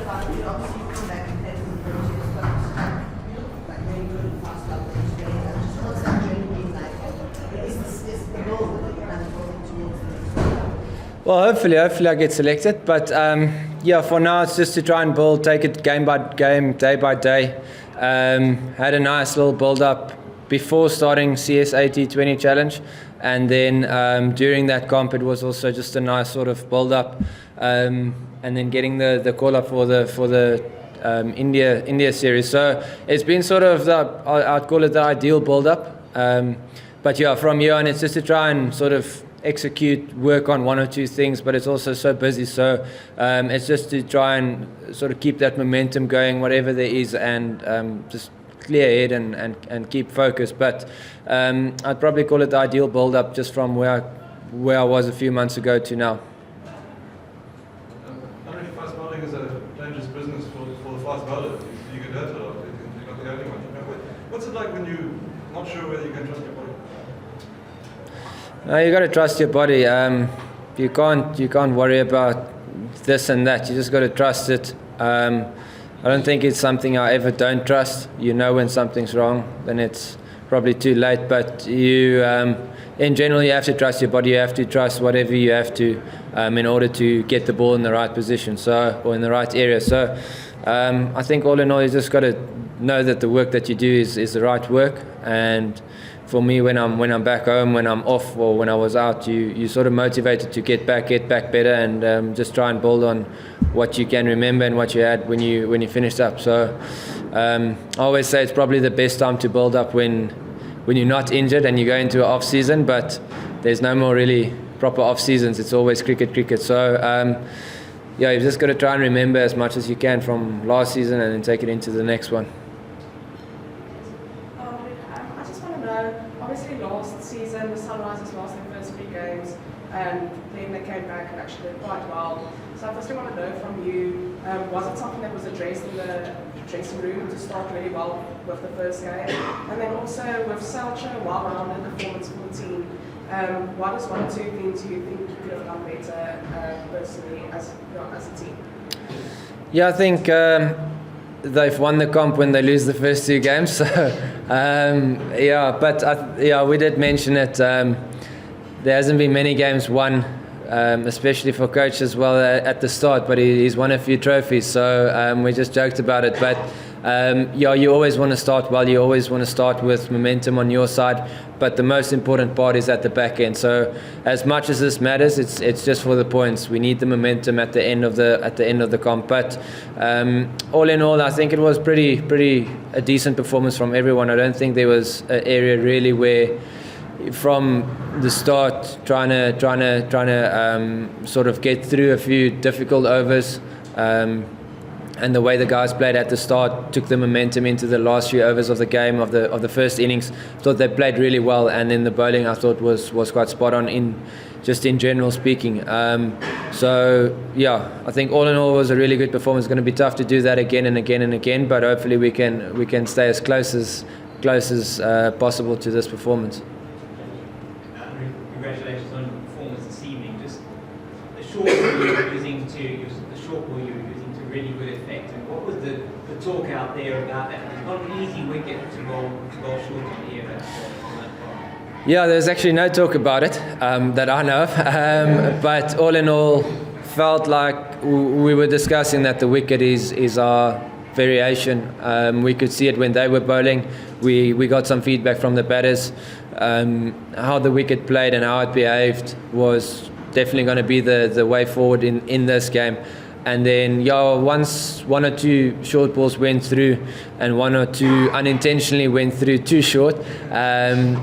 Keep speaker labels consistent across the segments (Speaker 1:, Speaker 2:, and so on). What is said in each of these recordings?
Speaker 1: about it? Obviously, you come back and play for the first year, but you look like very good and fast up the experience. Just what's that journey been like? Is the goal that you're kind of going towards the next one?
Speaker 2: Well, hopefully I get selected. But yeah, for now it's just to try and build, take it game by game, day by day. Had a nice little build up before starting CSA T20 Challenge, and then during that comp it was also just a nice sort of build up, and then getting the call up for the India series. So it's been sort of I'd call it the ideal build up. But yeah, from here on it's just to try and sort of execute, work on one or two things, but it's also so busy, so it's just to try and sort of keep that momentum going, whatever there is, and just clear head and keep focused. But I'd probably call it the ideal build up, just from where I was a few months ago to now.
Speaker 3: Anrich, fast bowling is a dangerous business for the fast bowler. You get hurt a lot. You're not the only one. What's it like when you're not sure whether you can trust your body?
Speaker 2: No, you got to trust your body. You can't worry about this and that. You just got to trust it. I don't think it's something I ever don't trust. You know when something's wrong, then it's probably too late. But you, in general, you have to trust your body. You have to trust whatever you have to in order to get the ball in the right position, or in the right area. So I think all in all, you just got to know that the work that you do is the right work. And for me, when I'm back home, when I'm off, or when I was out, you sort of motivated to get back better, and just try and build on what you can remember and what you had when you finished up. So I always say it's probably the best time to build up when you're not injured and you go into an off season. But there's no more really proper off seasons. It's always cricket. So yeah, you've just got to try and remember as much as you can from last season and then take it into the next one.
Speaker 4: I just want to know, obviously last season the Sunrisers lost their first 3 games, and then they came back and actually did quite well. So I firstly want to know from you, was it something that was addressed in the dressing room to start really well with the first game? And then also with such a well-rounded performance from the team, what is one or two things you think you could have done better personally as a team?
Speaker 2: Yeah, I think they've won the comp when they lose the first 2 games. So yeah, but we did mention it. There hasn't been many games won, especially for coach as well at the start. But he's won a few trophies, so we just joked about it. But yeah, you always want to start well. You always want to start with momentum on your side. But the most important part is at the back end. So as much as this matters, it's just for the points. We need the momentum at the end of the comp. But all in all, I think it was pretty a decent performance from everyone. I don't think there was an area really where, from the start, trying to sort of get through a few difficult overs. And the way the guys played at the start took the momentum into the last few overs of the game, of the first innings. I thought they played really well, and then the bowling I thought was quite spot on in general speaking. So yeah, I think all in all it was a really good performance. It's going to be tough to do that again and again and again, but hopefully we can stay as close as possible to this performance.
Speaker 5: Congratulations on your performance this evening. Just the short ball you were using to really good effect. And what was the talk out there about that? It's not an easy wicket to bowl short on here.
Speaker 2: Yeah, there's actually no talk about it that I know of. But all in all, felt like we were discussing that the wicket is our variation. We could see it when they were bowling. We got some feedback from the batters. How the wicket played and how it behaved was definitely going to be the way forward in this game. And then once 1 or 2 short balls went through and 1 or 2 unintentionally went through too short, I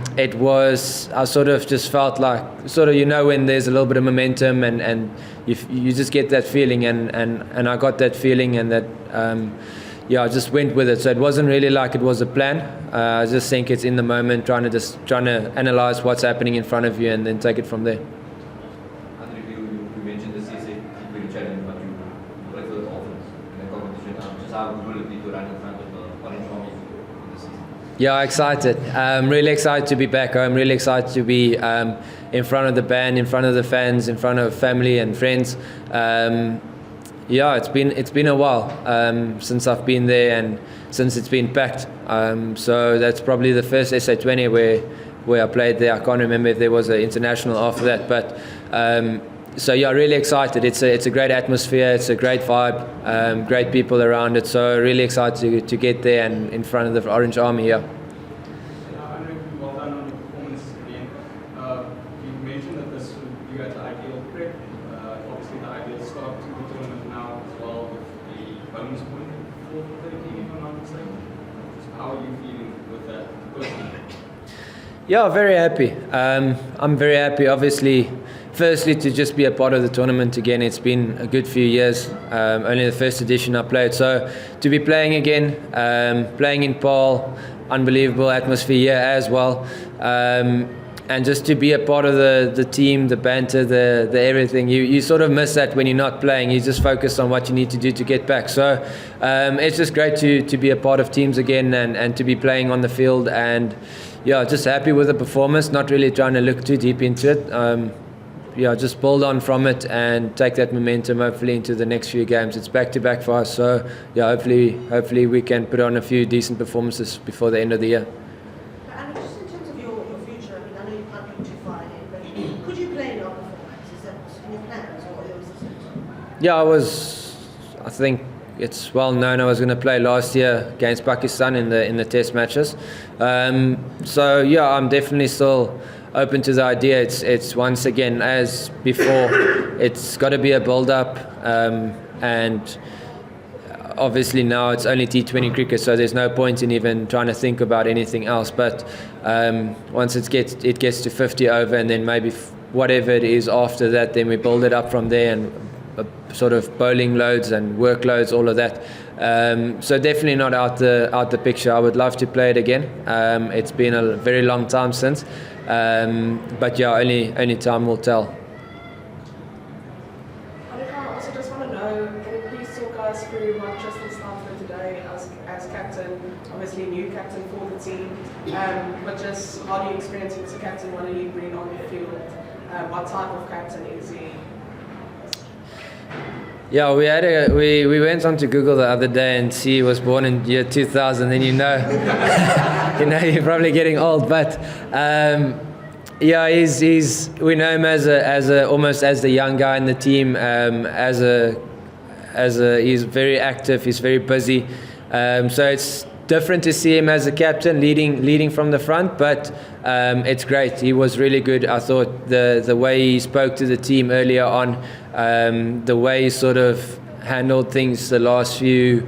Speaker 2: sort of just felt like, when there's a little bit of momentum and you just get that feeling, and I got that feeling, and that I just went with it. So it wasn't really like it was a plan. I just think it's in the moment, trying to analyze what's happening in front of you and then take it from there.
Speaker 6: Anrich, you mentioned the CSA T20 Challenge, but you played for the Dolphins in the competition. Just how will it be to run in front of the Orange Army this season?
Speaker 2: Yeah, excited. Really excited to be back home. Really excited to be in front of the band, in front of the fans, in front of family and friends. Yeah, it's been a while since I've been there and since it's been packed. So that's probably the first SA20 where I played there. I can't remember if there was an international after that, but so yeah, really excited. It's a great atmosphere. It's a great vibe. Great people around it. So really excited to get there and in front of the Orange Army. Yeah.
Speaker 7: Anrich, well done on your performance again. You mentioned that this would be at the ideal prep. Obviously, the ideal start to the tournament now as well with the bonus point for the team, if I'm not mistaken. How are you feeling with that personally?
Speaker 2: Yeah, very happy. I'm very happy, obviously, firstly to just be a part of the tournament again. It's been a good few years, only the first edition I played. So to be playing again, playing in Paarl, unbelievable atmosphere here as well. And just to be a part of the team, the banter, the everything. You sort of miss that when you're not playing. You just focus on what you need to do to get back. So it's just great to be a part of teams again and to be playing on the field. And yeah, just happy with the performance, not really trying to look too deep into it. Yeah, just build on from it and take that momentum hopefully into the next few games. It's back-to-back for us, so yeah, hopefully we can put on a few decent performances before the end of the year.
Speaker 1: And just in terms of your future, I mean, I know you can't look too far ahead, but could you play in other formats? Is that in your plans, or was this?
Speaker 2: Yeah, I think it's well known I was going to play last year against Pakistan in the test matches. So yeah, I'm definitely still open to the idea. It's once again, as before, it's got to be a build-up, and obviously now it's only T20 cricket, so there's no point in even trying to think about anything else. But once it gets to 50 over, and then maybe whatever it is after that, then we build it up from there, and sort of bowling loads and workloads, all of that. So definitely not out the picture. I would love to play it again. It's been a very long time since, but yeah, only time will tell.
Speaker 4: I also just want to know, can you please talk us through not just the start for today as captain, obviously new captain for the team, but just how do you experience him as a captain? What do you bring on the field? What type of captain is he?
Speaker 2: Yeah, we went on to Google the other day and he was born in year 2000, and you know you're probably getting old, but yeah, he's we know him as a almost as the young guy in the team, he's very active, he's very busy, so it's different to see him as a captain leading from the front, but it's great. He was really good. I thought the way he spoke to the team earlier on, the way he sort of handled things the last few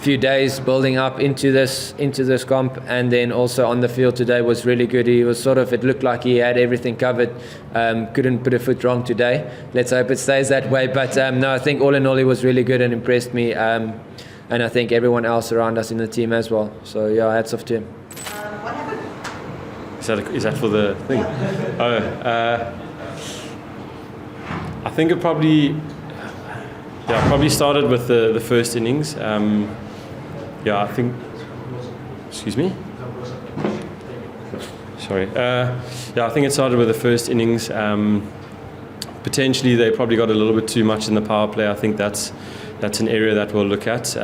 Speaker 2: days building up into this comp, and then also on the field today was really good. He was it looked like he had everything covered. Couldn't put a foot wrong today. Let's hope it stays that way. But no, I think all in all he was really good and impressed me. And I think everyone else around us in the team as well. So yeah, hats off to him.
Speaker 1: What happened?
Speaker 8: Is that for the thing? I think it probably started with the first innings. Yeah, I think. Excuse me. Sorry. Yeah, I think it started with the first innings. Potentially, they probably got a little bit too much in the power play. I think that's an area that we'll look at.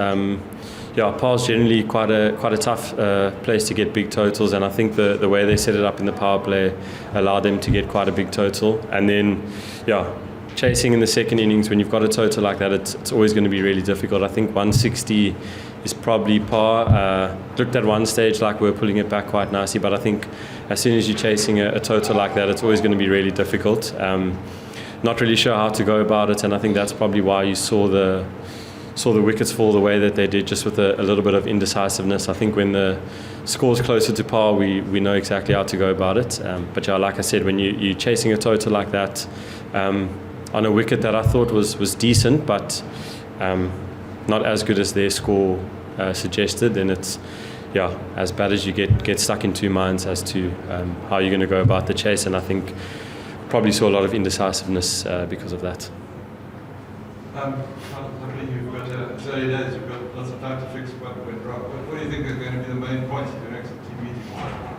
Speaker 8: Yeah, Paarl's generally quite a tough place to get big totals, and I think the way they set it up in the power play allowed them to get quite a big total. And then, yeah, chasing in the second innings when you've got a total like that, it's always going to be really difficult. I think 160 is probably par. Looked at one stage like we're pulling it back quite nicely, but I think as soon as you're chasing a total like that, it's always going to be really difficult. Not really sure how to go about it, and I think that's probably why you saw the wickets fall the way that they did, just with a little bit of indecisiveness. I think when the score's closer to par, we know exactly how to go about it. But yeah, like I said, when you're chasing a total like that, on a wicket that I thought was decent, but not as good as their score suggested, then it's as bad as you get stuck in two minds as to how you're going to go about the chase. And I think probably saw a lot of indecisiveness because of that.
Speaker 3: Luckily you've got 30 days, you've got lots of time to fix what went wrong. What do you think are going to be the main points of your next team meeting?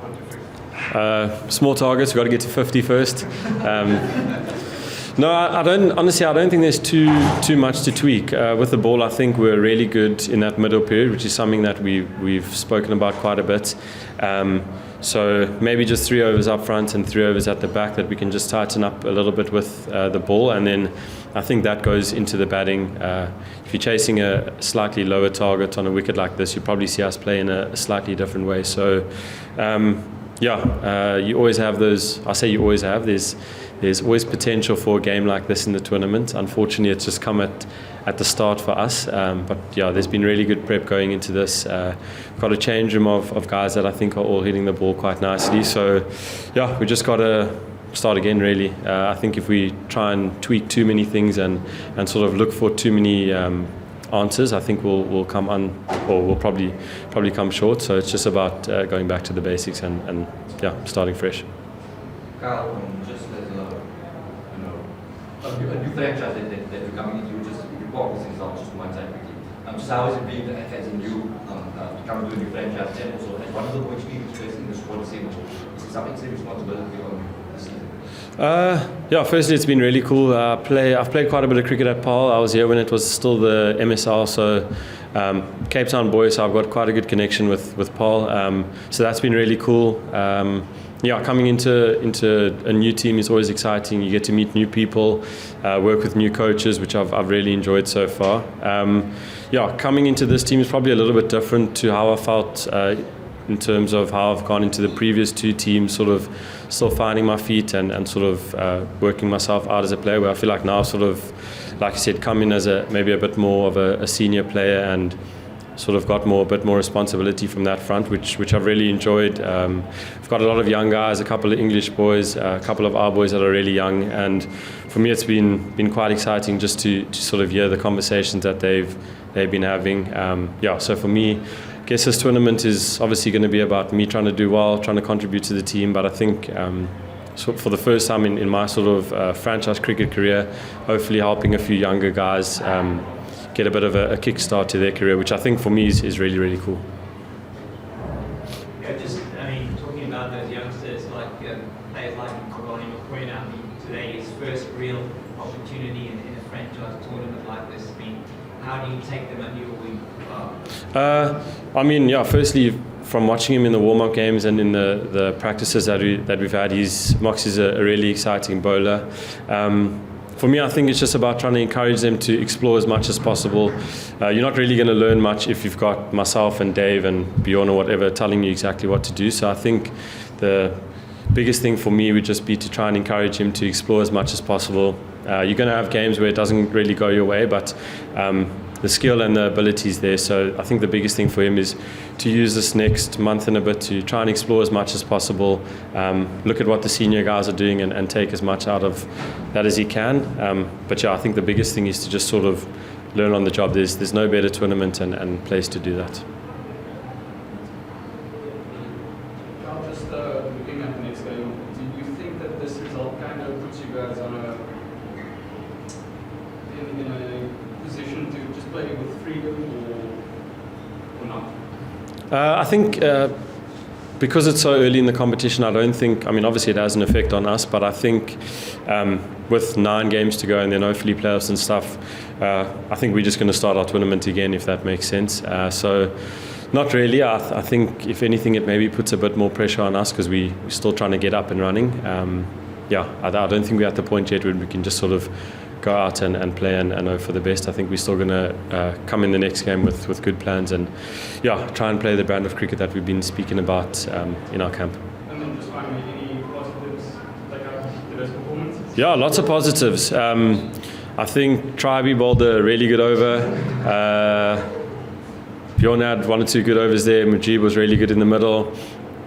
Speaker 3: What to fix?
Speaker 8: Small targets, we've got to get to 50 first. No, I don't. Honestly, I don't think there's too much to tweak with the ball. I think we're really good in that middle period, which is something that we've spoken about quite a bit. So maybe just 3 overs up front and 3 overs at the back that we can just tighten up a little bit with the ball, and then I think that goes into the batting. If you're chasing a slightly lower target on a wicket like this, you probably see us play in a slightly different way. So. You always have those. I say you always have. There's always potential for a game like this in the tournament. Unfortunately, it's just come at the start for us. But yeah, there's been really good prep going into this. We've got a change room of guys that I think are all hitting the ball quite nicely. So yeah, we just got to start again, really. I think if we try and tweak too many things and sort of look for too many answers, I think we'll come we'll probably come short. So it's just about going back to the basics and starting fresh.
Speaker 6: Carl, just as a new franchise that you're coming into, just report these things out just one side quickly. Just how is it being as a new coming to a new franchise, and also as one of the more experienced players in the sport, is it something to responsibility on the season?
Speaker 8: Firstly, it's been really cool. I've played quite a bit of cricket at Paarl. I was here when it was still the MSR, so Cape Town boy, so I've got quite a good connection with Paarl. So that's been really cool. Coming into a new team is always exciting. You get to meet new people, work with new coaches, which I've really enjoyed so far. Coming into this team is probably a little bit different to how I felt in terms of how I've gone into the previous two teams, sort of still finding my feet and sort of working myself out as a player, where I feel like now I've sort of, like I said, come in as maybe a bit more of a senior player and sort of got a bit more responsibility from that front, which I've really enjoyed. We've got a lot of young guys, a couple of English boys, a couple of our boys that are really young, and for me it's been quite exciting just to sort of hear the conversations that they've been having. So for me, I guess this tournament is obviously going to be about me trying to do well, trying to contribute to the team, but I think for the first time in my sort of franchise cricket career, hopefully helping a few younger guys get a bit of a kickstart to their career, which I think for me is really, really cool.
Speaker 5: Yeah, talking about those youngsters, like players like Verreynne and Anrich, today his first real opportunity in a franchise tournament like this. How do you take them under your wing?
Speaker 8: Firstly, from watching him in the warm-up games and in the practices that we've had, Moxie's a really exciting bowler. For me, I think it's just about trying to encourage them to explore as much as possible. You're not really going to learn much if you've got myself and Dave and Bjorn or whatever telling you exactly what to do. So I think the biggest thing for me would just be to try and encourage him to explore as much as possible. You're going to have games where it doesn't really go your way, but the skill and the ability is there. So I think the biggest thing for him is to use this next month and a bit to try and explore as much as possible, look at what the senior guys are doing and take as much out of that as he can. I think the biggest thing is to just sort of learn on the job. There's no better tournament and place to do that.
Speaker 7: Just looking at the next game, do you think that this result kind of puts you guys in a position to just play with freedom or not?
Speaker 8: I think because it's so early in the competition, I don't think, obviously it has an effect on us, but I think with 9 games to go and then hopefully playoffs and stuff, I think we're just going to start our tournament again, if that makes sense. So not really. I think if anything, it maybe puts a bit more pressure on us because we're still trying to get up and running. I don't think we're at the point yet where we can just sort of go out and play and hope for the best. I think we're still going to come in the next game with good plans and try and play the brand of cricket that we've been speaking about in our camp.
Speaker 7: And then just finally, any positives to take out of today's performances?
Speaker 8: Yeah, lots of positives. I think Tribe bowled a really good over. Bjorn had 1 or 2 good overs there. Mujib was really good in the middle.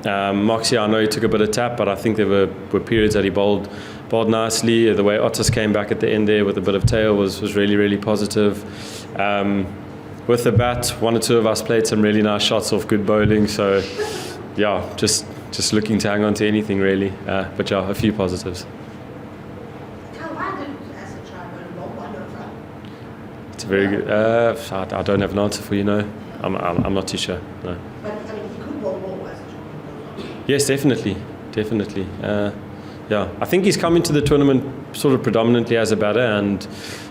Speaker 8: Moxie, I know he took a bit of tap, but I think there were periods that he bowled nicely. The way Otis came back at the end there with a bit of tail was really, really positive. With the bat, 1 or 2 of us played some really nice shots off good bowling. So, just looking to hang on to anything really. A few positives.
Speaker 1: Why didn't you as a child bowl?
Speaker 8: It's a very good. I don't have an answer for you. No, I'm not too sure. No.
Speaker 1: But he could bowl more as a child.
Speaker 8: Yes, definitely. I think he's come into the tournament sort of predominantly as a batter, and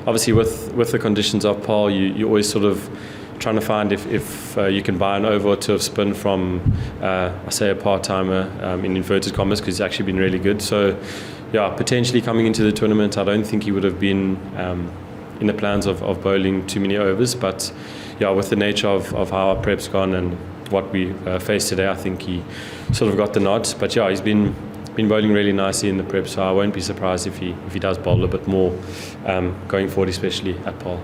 Speaker 8: obviously with the conditions of Paul, you always sort of trying to find if you can buy an over or two of spin from, I say a part-timer in inverted commas, because he's actually been really good. So, yeah, potentially coming into the tournament, I don't think he would have been in the plans of bowling too many overs. But, yeah, with the nature of how our prep's gone and what we faced today, I think he sort of got the nod. But, yeah, he's been bowling really nicely in the prep, so I won't be surprised if he does bowl a bit more going forward, especially at Paul.